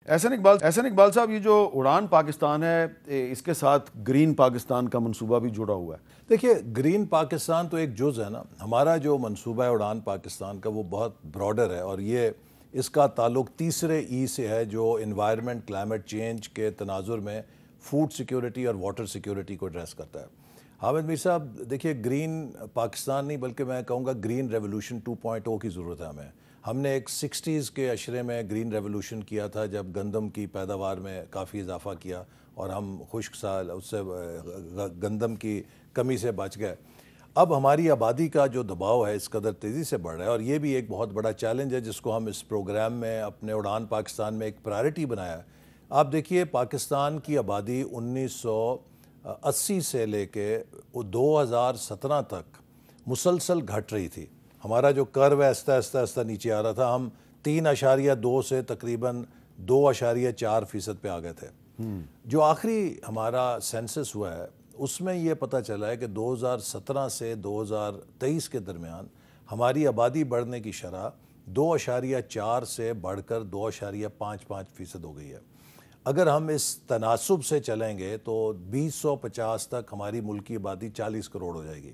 احسن اقبال صاحب، یہ جو اڑان پاکستان ہے اس کے ساتھ گرین پاکستان کا منصوبہ بھی جڑا ہوا ہے۔ دیکھیے، گرین پاکستان تو ایک جز ہے نا، ہمارا جو منصوبہ ہے اڑان پاکستان کا وہ بہت براڈر ہے، اور یہ اس کا تعلق تیسرے ای سے ہے جو انوائرمنٹ کلائمیٹ چینج کے تناظر میں فوڈ سیکیورٹی اور واٹر سیکیورٹی کو ایڈریس کرتا ہے۔ حامد میر صاحب، دیکھیے گرین پاکستان نہیں بلکہ میں کہوں گا گرین ریولوشن 2.0 کی ضرورت ہے ہمیں۔ ہم نے ایک 60s کے عشرے میں گرین ریولوشن کیا تھا جب گندم کی پیداوار میں کافی اضافہ کیا اور ہم خشک سال اس سے گندم کی کمی سے بچ گئے۔ اب ہماری آبادی کا جو دباؤ ہے اس قدر تیزی سے بڑھ رہا ہے، اور یہ بھی ایک بہت بڑا چیلنج ہے جس کو ہم اس پروگرام میں اپنے اڑان پاکستان میں ایک پرائرٹی بنایا ہے۔ آپ دیکھیے، پاکستان کی آبادی 1980 سے لے کے 2017 تک مسلسل گھٹ رہی تھی۔ ہمارا جو کرو ہے آہستہ نیچے آ رہا تھا، ہم 3.2 سے تقریباً 2.4% پہ آ گئے تھے۔ جو آخری ہمارا سینسس ہوا ہے اس میں یہ پتہ چلا ہے کہ 2017 سے 2023 کے درمیان ہماری آبادی بڑھنے کی شرح 2.4 سے بڑھ کر 2.55% ہو گئی ہے۔ اگر ہم اس تناسب سے چلیں گے تو 2050 تک ہماری ملکی آبادی 40 کروڑ ہو جائے گی۔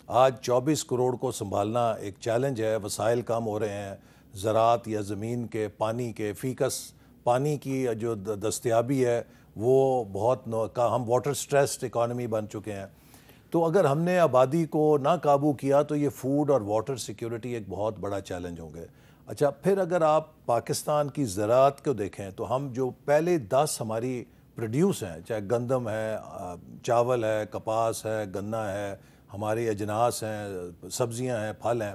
آج 24 کروڑ کو سنبھالنا ایک چیلنج ہے، وسائل کم ہو رہے ہیں، زراعت یا زمین کے پانی کے فیکس پانی کی جو دستیابی ہے وہ بہت ہم واٹر سٹریسڈ اکانومی بن چکے ہیں۔ تو اگر ہم نے آبادی کو نہ قابو کیا تو یہ فوڈ اور واٹر سیکیورٹی ایک بہت بڑا چیلنج ہوں گے۔ اچھا، پھر اگر آپ پاکستان کی زراعت کو دیکھیں تو ہم جو پہلے 10 ہماری پروڈیوس ہیں، چاہے گندم ہے، چاول ہے، کپاس ہے، گنا ہے، ہمارے اجناس ہیں، سبزیاں ہیں، پھل ہیں،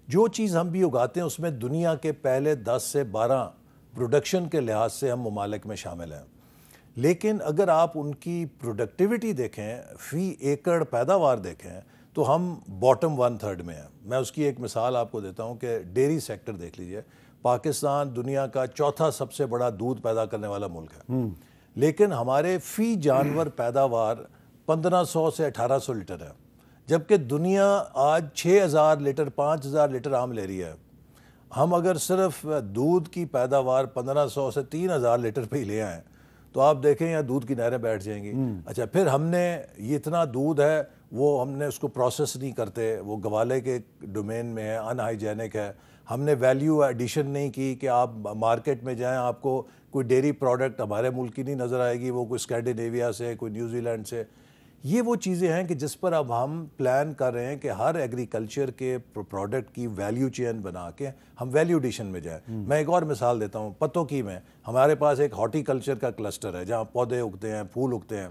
جو چیز ہم بھی اگاتے ہیں اس میں دنیا کے پہلے 10 سے 12 پروڈکشن کے لحاظ سے ہم ممالک میں شامل ہیں۔ لیکن اگر آپ ان کی پروڈکٹیوٹی دیکھیں، فی ایکڑ پیداوار دیکھیں تو ہم باٹم 1/3 میں ہیں۔ میں اس کی ایک مثال آپ کو دیتا ہوں کہ ڈیری سیکٹر دیکھ لیجئے، پاکستان دنیا کا چوتھا سب سے بڑا دودھ پیدا کرنے والا ملک ہے، لیکن ہمارے فی جانور پیداوار 1500 سے 1800 لیٹر ہے، جبکہ دنیا آج 6000 لیٹر 5000 لیٹر عام لے رہی ہے۔ ہم اگر صرف دودھ کی پیداوار 1500 سے 3000 لیٹر پہ ہی لے آئیں تو آپ دیکھیں یہاں دودھ کی نہریں بیٹھ جائیں گی۔ اچھا، پھر ہم نے یہ اتنا دودھ ہے وہ ہم نے اس کو پروسیس نہیں کرتے، وہ گوالے کے ڈومین میں ہے، ان ہائیجینک ہے۔ ہم نے ویلیو ایڈیشن نہیں کی کہ آپ مارکیٹ میں جائیں آپ کو کوئی ڈیری پروڈکٹ ہمارے ملک کی نہیں نظر آئے گی، وہ کوئی اسکینڈینیویا سے، کوئی نیوزی لینڈ سے۔ یہ وہ چیزیں ہیں کہ جس پر اب ہم پلان کر رہے ہیں کہ ہر ایگریکلچر کے پروڈکٹ کی ویلیو چین بنا کے ہم ویلیو ایڈیشن میں جائیں۔ میں ایک اور مثال دیتا ہوں، پتوں کی میں ہمارے پاس ایک ہارٹی کلچر کا کلسٹر ہے جہاں پودے اگتے ہیں، پھول اگتے ہیں۔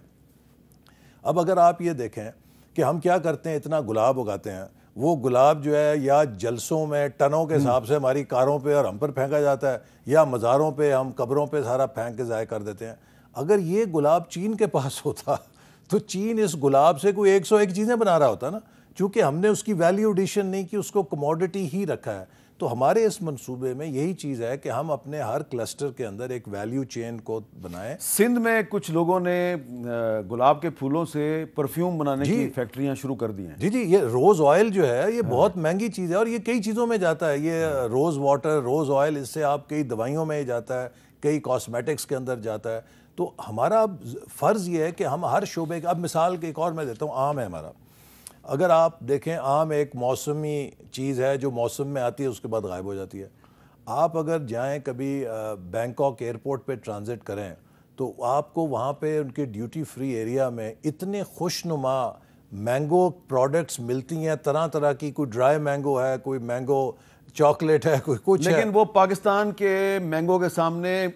اب اگر آپ یہ دیکھیں کہ ہم کیا کرتے ہیں، اتنا گلاب اگاتے ہیں، وہ گلاب جو ہے یا جلسوں میں ٹنوں کے حساب سے ہماری کاروں پہ اور ہم پر پھینکا جاتا ہے، یا مزاروں پہ ہم قبروں پہ سارا پھینک کے ضائع کر دیتے ہیں۔ اگر یہ گلاب چین کے پاس ہوتا تو چین اس گلاب سے کوئی 101 چیزیں بنا رہا ہوتا نا، چونکہ ہم نے اس کی ویلیو ایڈیشن نہیں کی، اس کو کموڈٹی ہی رکھا ہے۔ تو ہمارے اس منصوبے میں یہی چیز ہے کہ ہم اپنے ہر کلسٹر کے اندر ایک ویلیو چین کو بنائیں۔ سندھ میں کچھ لوگوں نے گلاب کے پھولوں سے پرفیوم بنانے کی فیکٹریاں شروع کر دی ہیں۔ جی، یہ روز آئل جو ہے یہ بہت مہنگی چیز ہے اور یہ کئی چیزوں میں جاتا ہے۔ یہ روز واٹر، روز آئل، اس سے آپ کئی دوائیوں میں جاتا ہے، کئی کاسمیٹکس کے اندر جاتا ہے۔ تو ہمارا اب فرض یہ ہے کہ ہم ہر شعبے کا، اب مثال کے ایک اور میں دیتا ہوں، آم ہے ہمارا۔ اگر آپ دیکھیں، آم ایک موسمی چیز ہے جو موسم میں آتی ہے اس کے بعد غائب ہو جاتی ہے۔ آپ اگر جائیں کبھی بینکاک ایئرپورٹ پہ ٹرانزٹ کریں تو آپ کو وہاں پہ ان کے ڈیوٹی فری ایریا میں اتنے خوش نما مینگو پروڈکٹس ملتی ہیں، طرح طرح کی، کوئی ڈرائی مینگو ہے، کوئی مینگو چاکلیٹ ہے، کوئی کچھ ہے، لیکن وہ پاکستان کے مینگو کے سامنے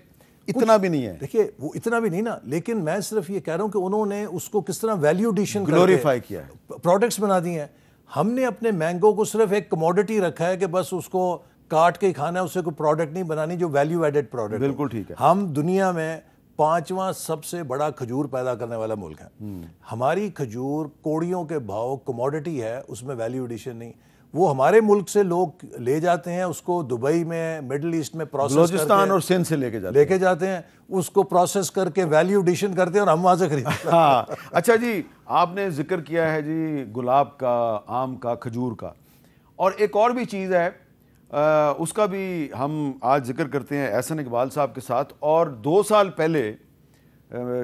اتنا بھی نہیں ہے۔ دیکھیے، وہ اتنا بھی نہیں نا، لیکن میں صرف یہ کہہ رہا ہوں کہ انہوں نے اس کو کس طرح ویلیو ایڈیشن گلوریفائی کیا ہے، پروڈکٹس بنا دی ہیں۔ ہم نے اپنے مینگو کو صرف ایک کموڈٹی رکھا ہے کہ بس اس کو کاٹ کے ہی کھانا ہے، اس سے کوئی پروڈکٹ نہیں بنانی جو ویلیو ایڈڈ پروڈکٹ۔ بالکل ٹھیک ہے۔ ہم دنیا میں 5واں سب سے بڑا کھجور پیدا کرنے والا ملک ہے۔ ہماری کھجور کوڑیوں کے بھاؤ کموڈٹی ہے، اس میں ویلیو ایڈیشن نہیں۔ وہ ہمارے ملک سے لوگ لے جاتے ہیں، اس کو دبئی میں، مڈل ایسٹ میں پروسیس کر کے، بلوچستان اور سندھ سے لے کے جاتے ہیں، اس کو پروسیس کر کے ویلیو ایڈیشن کرتے ہیں اور ہم وہاں سے خریدتے ہیں۔ ہاں، اچھا جی، آپ نے ذکر کیا ہے جی گلاب کا، آم کا، کھجور کا، اور ایک اور بھی چیز ہے اس کا بھی ہم آج ذکر کرتے ہیں احسن اقبال صاحب کے ساتھ. اور 2 سال پہلے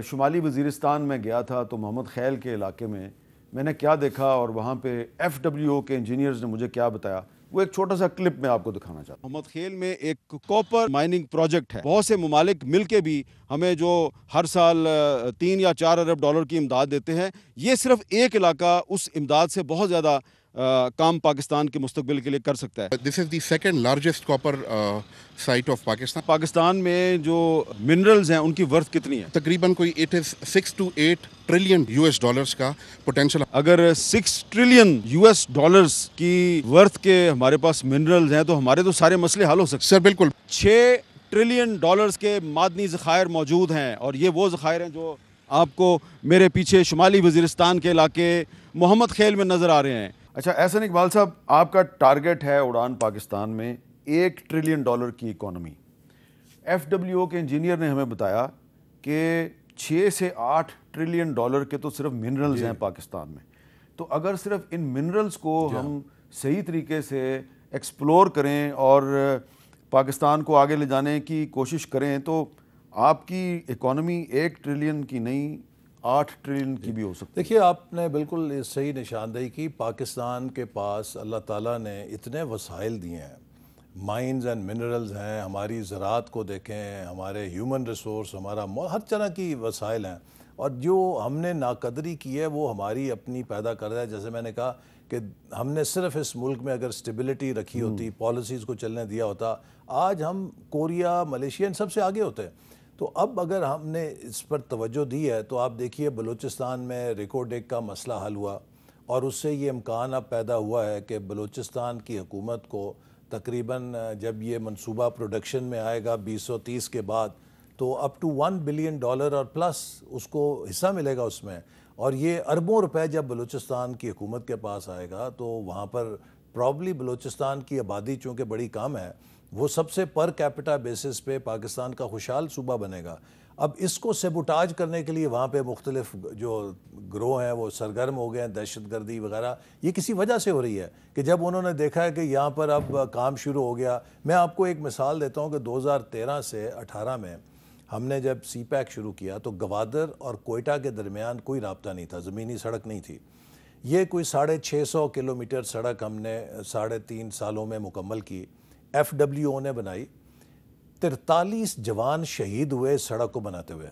شمالی وزیرستان میں گیا تھا تو محمد خیل کے علاقے میں نے کیا دیکھا اور وہاں پہ FWO کے انجینئرز نے مجھے کیا بتایا, وہ ایک چھوٹا سا کلپ میں آپ کو دکھانا چاہتا ہوں. محمد خیل میں ایک کوپر مائننگ پروجیکٹ ہے. بہت سے ممالک مل کے بھی ہمیں جو ہر سال 3 یا 4 ارب ڈالر کی امداد دیتے ہیں, یہ صرف ایک علاقہ اس امداد سے بہت زیادہ کام پاکستان کے مستقبل کے لیے کر سکتا ہے. This is the second largest copper site of Pakistan. Pakistan میں جو منرلز ہیں ان کی ورتھ کتنی ہے؟ تقریباً کوئی it is 6 to 8 trillion US dollars کا potential. اگر 6 ٹریلین US ڈالرز کی ورتھ کے ہمارے پاس منرلز ہیں تو ہمارے تو سارے مسئلے حل ہو سکتے ہیں. سر بالکل 6 ٹریلین ڈالرز کے معدنی ذخائر موجود ہیں, اور یہ وہ ذخائر ہیں جو آپ کو میرے پیچھے شمالی وزیرستان کے علاقے محمد خیل میں نظر آ رہے ہیں. اچھا احسن اقبال صاحب, آپ کا ٹارگٹ ہے اڑان پاکستان میں $1 ٹریلین کی اکانومی. FWO کے انجینئر نے ہمیں بتایا کہ 6 سے 8 ٹریلین ڈالر کے تو صرف منرلز ہیں پاکستان میں. تو اگر صرف ان منرلز کو ہم صحیح طریقے سے ایکسپلور کریں اور پاکستان کو آگے لے جانے کی کوشش کریں تو آپ کی اکانومی 1 ٹریلین کی نہیں 8 ٹریلین کی بھی ہو سکتی ہے. دیکھیے, آپ نے بالکل صحیح نشاندہی کی. پاکستان کے پاس اللہ تعالیٰ نے اتنے وسائل دیے ہیں, مائنز اینڈ منرلز ہیں, ہماری زراعت کو دیکھیں, ہمارے ہیومن ریسورس, ہمارا ہر طرح کی وسائل ہیں, اور جو ہم نے ناقدری کی ہے وہ ہماری اپنی پیدا کر رہا ہے. جیسے میں نے کہا کہ ہم نے صرف اس ملک میں اگر اسٹیبلٹی رکھی ہوتی, پالیسیز کو چلنے دیا ہوتا, آج ہم کوریا, ملیشیا ان سب سے آگے ہوتے. تو اب اگر ہم نے اس پر توجہ دی ہے تو آپ دیکھیے بلوچستان میں ریکارڈ ایک کا مسئلہ حل ہوا, اور اس سے یہ امکان اب پیدا ہوا ہے کہ بلوچستان کی حکومت کو تقریباً جب یہ منصوبہ پروڈکشن میں آئے گا 2030 کے بعد تو اپ ٹو $1 بلین اور پلس اس کو حصہ ملے گا اس میں. اور یہ اربوں روپے جب بلوچستان کی حکومت کے پاس آئے گا تو وہاں پر پرابلی بلوچستان کی آبادی چونکہ بڑی کم ہے, وہ سب سے پر کیپٹا بیسس پہ پاکستان کا خوشحال صوبہ بنے گا. اب اس کو سیبوٹاج کرنے کے لیے وہاں پہ مختلف جو گروہ ہیں وہ سرگرم ہو گئے ہیں, دہشت گردی وغیرہ. یہ کسی وجہ سے ہو رہی ہے کہ جب انہوں نے دیکھا ہے کہ یہاں پر اب کام شروع ہو گیا. میں آپ کو ایک مثال دیتا ہوں کہ 2013 سے 18 میں ہم نے جب سی پیک شروع کیا تو گوادر اور کوئٹہ کے درمیان کوئی رابطہ نہیں تھا, زمینی سڑک نہیں تھی. یہ کوئی 650 کلومیٹر سڑک ہم نے 3.5 سالوں میں مکمل کی. FWO نے بنائی. 43 جوان شہید ہوئے سڑک کو بناتے ہوئے.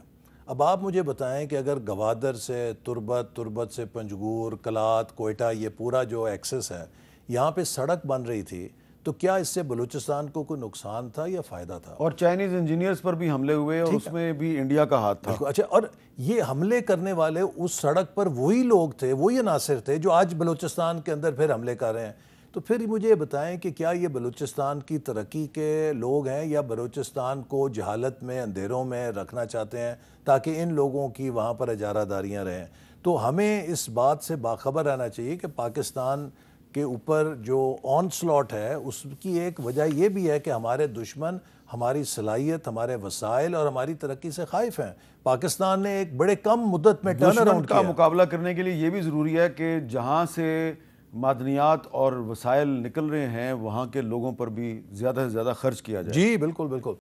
اب آپ مجھے بتائیں کہ اگر گوادر سے تربت سے پنجگور, کلات, کوئٹہ, یہ پورا جو ایکسس ہے یہاں پہ سڑک بن رہی تھی تو کیا اس سے بلوچستان کو کوئی نقصان تھا یا فائدہ تھا؟ اور چائنیز انجینئرز پر بھی حملے ہوئے اور اس میں بھی انڈیا کا ہاتھ تھا. اچھا, اور یہ حملے کرنے والے اس سڑک پر وہی لوگ تھے, وہی عناصر تھے جو آج بلوچستان کے اندر پھر حملے کر رہے ہیں. تو پھر مجھے یہ بتائیں کہ کیا یہ بلوچستان کی ترقی کے لوگ ہیں یا بلوچستان کو جہالت میں, اندھیروں میں رکھنا چاہتے ہیں تاکہ ان لوگوں کی وہاں پر اجارہ داریاں رہیں؟ تو ہمیں اس بات سے باخبر رہنا چاہیے کہ پاکستان کے اوپر جو آن سلاٹ ہے اس کی ایک وجہ یہ بھی ہے کہ ہمارے دشمن ہماری صلاحیت, ہمارے وسائل اور ہماری ترقی سے خائف ہیں. پاکستان نے ایک بڑے کم مدت میں ٹرن اراؤنڈ کا مقابلہ کرنے کے لیے یہ بھی ضروری ہے کہ جہاں سے معدنیات اور وسائل نکل رہے ہیں وہاں کے لوگوں پر بھی زیادہ سے زیادہ خرچ کیا جائے. جی بالکل بالکل.